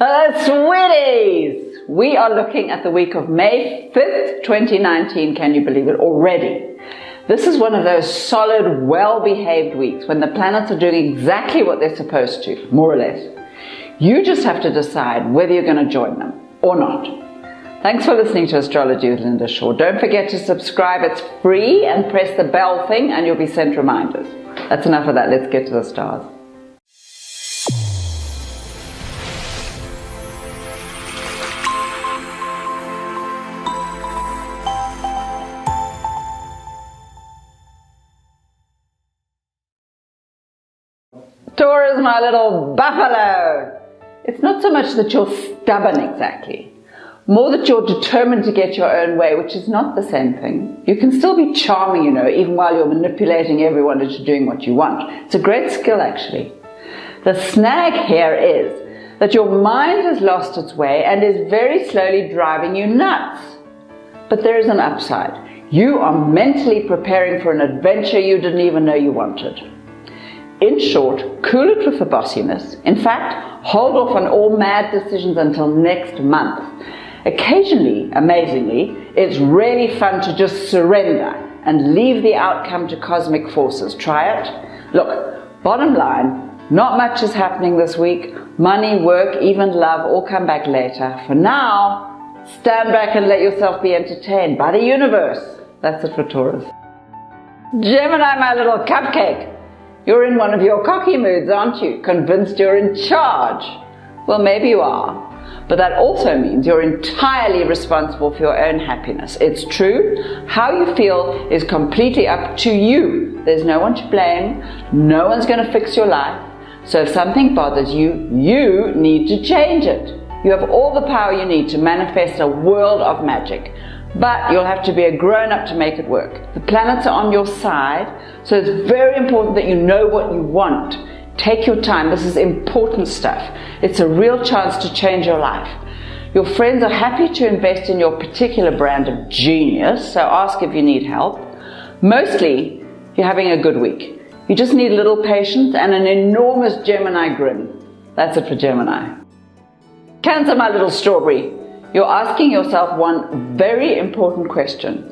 Hello, sweeties! We are looking at the week of May 5th, 2019. Can you believe it already? This is one of those solid, well-behaved weeks when the planets are doing exactly what they're supposed to, more or less. You just have to decide whether you're going to join them or not. Thanks for listening to Astrology with Linda Shaw. Don't forget to subscribe. It's free, and press the bell thing and you'll be sent reminders. That's enough of that. Let's get to the stars. Taurus, my little buffalo. It's not so much that you're stubborn exactly, more that you're determined to get your own way, which is not the same thing. You can still be charming, even while you're manipulating everyone into doing what you want. It's a great skill, actually. The snag here is that your mind has lost its way and is very slowly driving you nuts. But there is an upside. You are mentally preparing for an adventure you didn't even know you wanted. In short, cool it with the bossiness. In fact, hold off on all mad decisions until next month. Occasionally, amazingly, it's really fun to just surrender and leave the outcome to cosmic forces. Try it. Look, bottom line, not much is happening this week. Money, work, even love all come back later. For now, stand back and let yourself be entertained by the universe. That's it for Taurus. Gemini, my little cupcake. You're in one of your cocky moods, aren't you? Convinced you're in charge. Well, maybe you are. But that also means you're entirely responsible for your own happiness. It's true. How you feel is completely up to you. There's no one to blame. No one's going to fix your life. So if something bothers you, you need to change it. You have all the power you need to manifest a world of magic. But you'll have to be a grown-up to make it work. The planets are on your side, so it's very important that you know what you want. Take your time. This is important stuff. It's a real chance to change your life. Your friends are happy to invest in your particular brand of genius, so ask if you need help. Mostly, you're having a good week. You just need a little patience and an enormous Gemini grin. That's it for Gemini. Cancer, my little strawberry. You're asking yourself one very important question.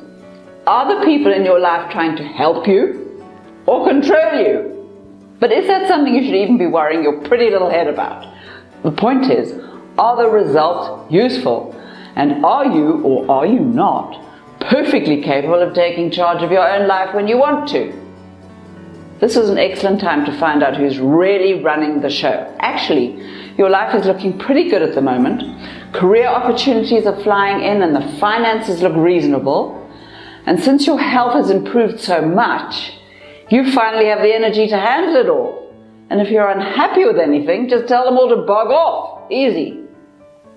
Are the people in your life trying to help you or control you? But is that something you should even be worrying your pretty little head about? The point is, are the results useful? And are you, or are you not, perfectly capable of taking charge of your own life when you want to? This is an excellent time to find out who's really running the show. Actually, your life is looking pretty good at the moment. Career opportunities are flying in and the finances look reasonable. And since your health has improved so much, you finally have the energy to handle it all. And if you're unhappy with anything, just tell them all to bog off. Easy.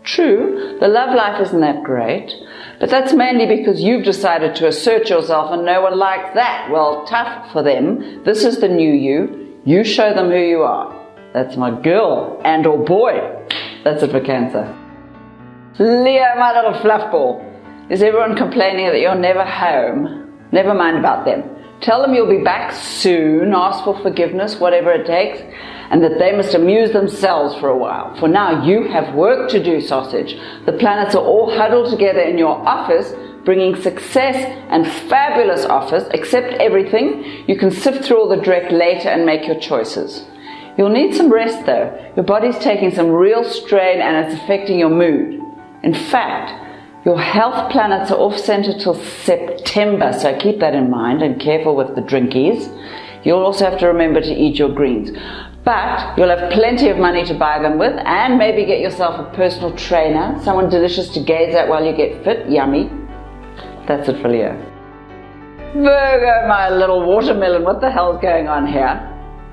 True, the love life isn't that great, but that's mainly because you've decided to assert yourself and no one likes that. Well, tough for them. This is the new you. You show them who you are. That's my girl and or boy. That's it for Cancer. Leo, my little fluff ball. Is everyone complaining that you're never home? Never mind about them. Tell them you'll be back soon, ask for forgiveness, whatever it takes, and that they must amuse themselves for a while. For now, you have work to do, sausage. The planets are all huddled together in your office, bringing success and fabulous offers. Accept everything. You can sift through all the dreck later and make your choices. You'll need some rest though. Your body's taking some real strain and it's affecting your mood. In fact, your health planets are off-center till September, so keep that in mind and careful with the drinkies. You'll also have to remember to eat your greens. But you'll have plenty of money to buy them with, and maybe get yourself a personal trainer, someone delicious to gaze at while you get fit. Yummy. That's it for Leo. Virgo, my little watermelon, what the hell's going on here?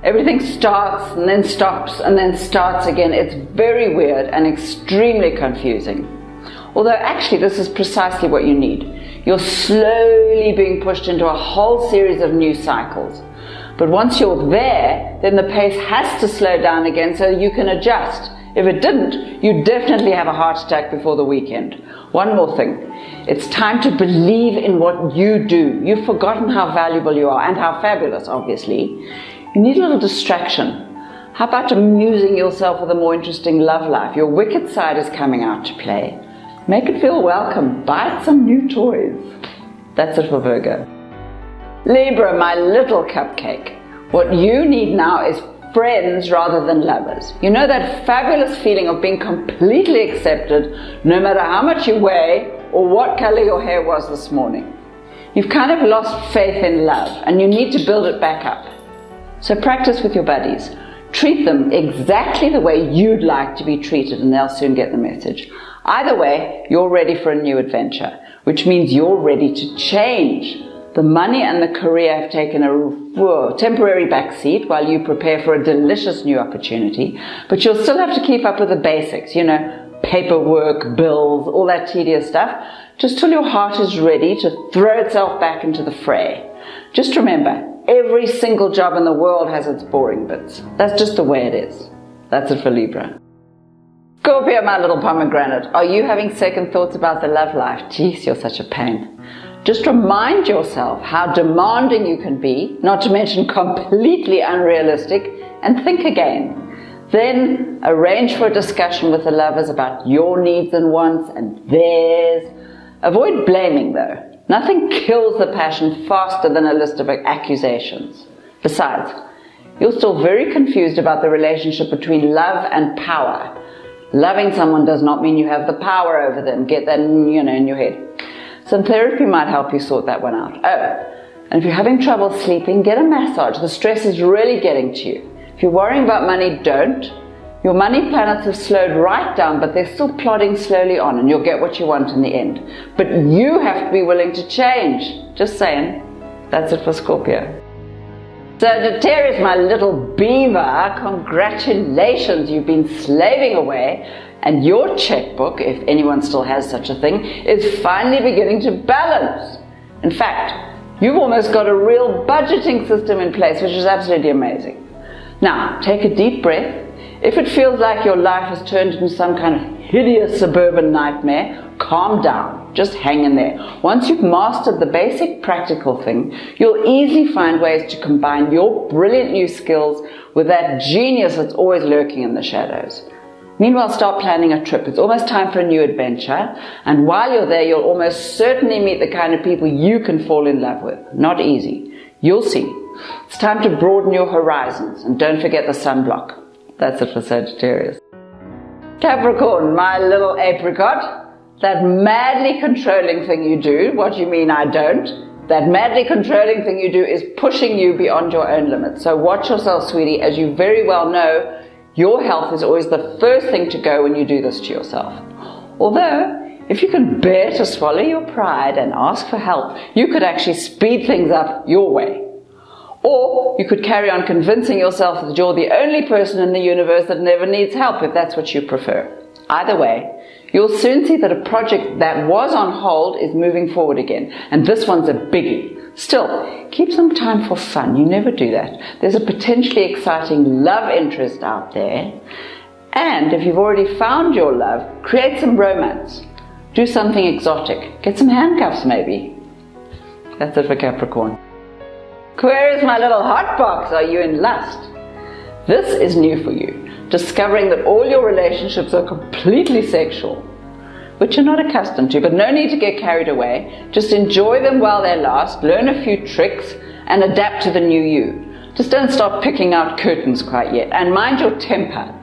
Everything starts and then stops and then starts again. It's very weird and extremely confusing. Although actually this is precisely what you need. You're slowly being pushed into a whole series of new cycles. But once you're there, then the pace has to slow down again so you can adjust. If it didn't, you'd definitely have a heart attack before the weekend. One more thing. It's time to believe in what you do. You've forgotten how valuable you are and how fabulous, obviously. You need a little distraction. How about amusing yourself with a more interesting love life? Your wicked side is coming out to play. Make it feel welcome. Buy it some new toys. That's it for Virgo. Libra, my little cupcake. What you need now is friends rather than lovers. You know that fabulous feeling of being completely accepted no matter how much you weigh or what color your hair was this morning. You've kind of lost faith in love and you need to build it back up. So practice with your buddies. Treat them exactly the way you'd like to be treated and they'll soon get the message. Either way, you're ready for a new adventure, which means you're ready to change. The money and the career have taken a temporary backseat while you prepare for a delicious new opportunity, but you'll still have to keep up with the basics, paperwork, bills, all that tedious stuff, just till your heart is ready to throw itself back into the fray. Just remember, every single job in the world has its boring bits. That's just the way it is. That's it for Libra. Scorpio, my little pomegranate, are you having second thoughts about the love life? Jeez, you're such a pain. Just remind yourself how demanding you can be, not to mention completely unrealistic, and think again. Then arrange for a discussion with the lovers about your needs and wants and theirs. Avoid blaming though. Nothing kills the passion faster than a list of accusations. Besides, you're still very confused about the relationship between love and power. Loving someone does not mean you have the power over them. Get that in your head. Some therapy might help you sort that one out. Oh, and if you're having trouble sleeping, get a massage. The stress is really getting to you. If you're worrying about money, don't. Your money planets have slowed right down, but they're still plodding slowly on, and you'll get what you want in the end. But you have to be willing to change. Just saying. That's it for Scorpio. Sagittarius, my little beaver, congratulations, you've been slaving away and your checkbook, if anyone still has such a thing, is finally beginning to balance. In fact, you've almost got a real budgeting system in place, which is absolutely amazing. Now, take a deep breath. If it feels like your life has turned into some kind of hideous suburban nightmare, calm down. Just hang in there. Once you've mastered the basic practical thing, you'll easily find ways to combine your brilliant new skills with that genius that's always lurking in the shadows. Meanwhile, start planning a trip. It's almost time for a new adventure. And while you're there, you'll almost certainly meet the kind of people you can fall in love with. Not easy. You'll see. It's time to broaden your horizons. And don't forget the sunblock. That's it for Sagittarius. Capricorn, my little apricot. That madly controlling thing you do, what do you mean I don't? That madly controlling thing you do is pushing you beyond your own limits. So watch yourself, sweetie. As you very well know, your health is always the first thing to go when you do this to yourself. Although, if you can bear to swallow your pride and ask for help, you could actually speed things up your way. Or you could carry on convincing yourself that you're the only person in the universe that never needs help, if that's what you prefer. Either way, you'll soon see that a project that was on hold is moving forward again. And this one's a biggie. Still, keep some time for fun. You never do that. There's a potentially exciting love interest out there. And if you've already found your love, create some romance. Do something exotic. Get some handcuffs maybe. That's it for Capricorn. Aquarius, my little hotbox, are you in lust? This is new for you. Discovering that all your relationships are completely sexual, which you're not accustomed to, but no need to get carried away. Just enjoy them while they last, learn a few tricks, and adapt to the new you. Just don't start picking out curtains quite yet, and mind your temper.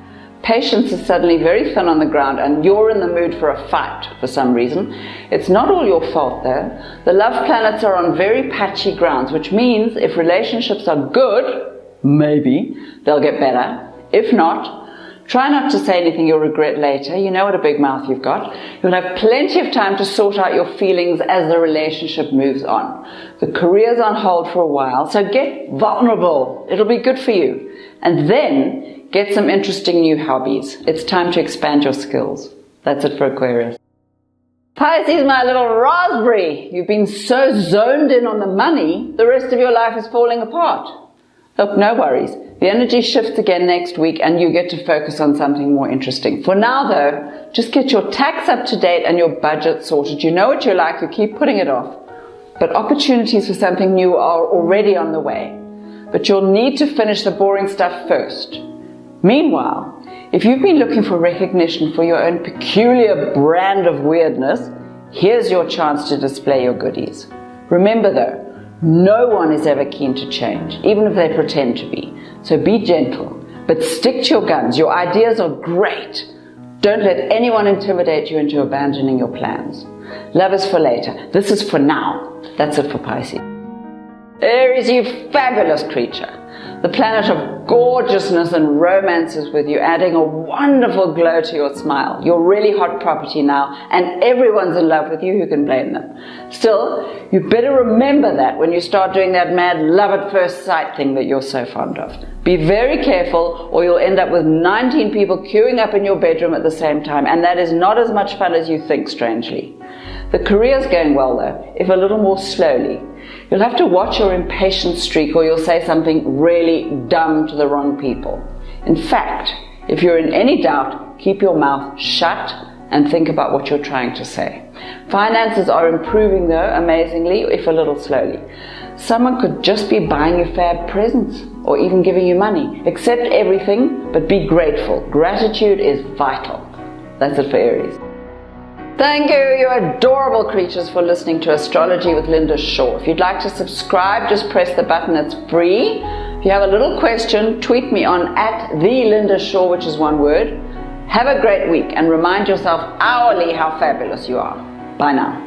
Patience is suddenly very thin on the ground, and you're in the mood for a fight for some reason. It's not all your fault though. The love planets are on very patchy grounds, which means if relationships are good, maybe they'll get better. If not, try not to say anything you'll regret later. You know what a big mouth you've got. You'll have plenty of time to sort out your feelings as the relationship moves on. The career's on hold for a while, so get vulnerable. It'll be good for you. And then get some interesting new hobbies. It's time to expand your skills. That's it for Aquarius. Pisces, my little raspberry. You've been so zoned in on the money, the rest of your life is falling apart. Look, no worries. The energy shifts again next week and you get to focus on something more interesting. For now though, just get your tax up to date and your budget sorted. You know what you like, you keep putting it off. But opportunities for something new are already on the way. But you'll need to finish the boring stuff first. Meanwhile, if you've been looking for recognition for your own peculiar brand of weirdness, here's your chance to display your goodies. Remember though, no one is ever keen to change, even if they pretend to be. So be gentle, but stick to your guns. Your ideas are great. Don't let anyone intimidate you into abandoning your plans. Love is for later. This is for now. That's it for Pisces. Aries, you fabulous creature. The planet of gorgeousness and romance is with you, adding a wonderful glow to your smile. You're really hot property now, and everyone's in love with you. Who can blame them? Still, you better remember that when you start doing that mad love at first sight thing that you're so fond of. Be very careful, or you'll end up with 19 people queuing up in your bedroom at the same time, and that is not as much fun as you think, strangely. The career's going well though, if a little more slowly. You'll have to watch your impatient streak, or you'll say something really dumb to the wrong people. In fact, if you're in any doubt, keep your mouth shut and think about what you're trying to say. Finances are improving though, amazingly, if a little slowly. Someone could just be buying you fab presents, or even giving you money. Accept everything, but be grateful. Gratitude is vital. That's it for Aries. Thank you, you adorable creatures, for listening to Astrology with Linda Shaw. If you'd like to subscribe, just press the button. It's free. If you have a little question, tweet me on @TheLindaShaw, which is one word. Have a great week, and remind yourself hourly how fabulous you are. Bye now.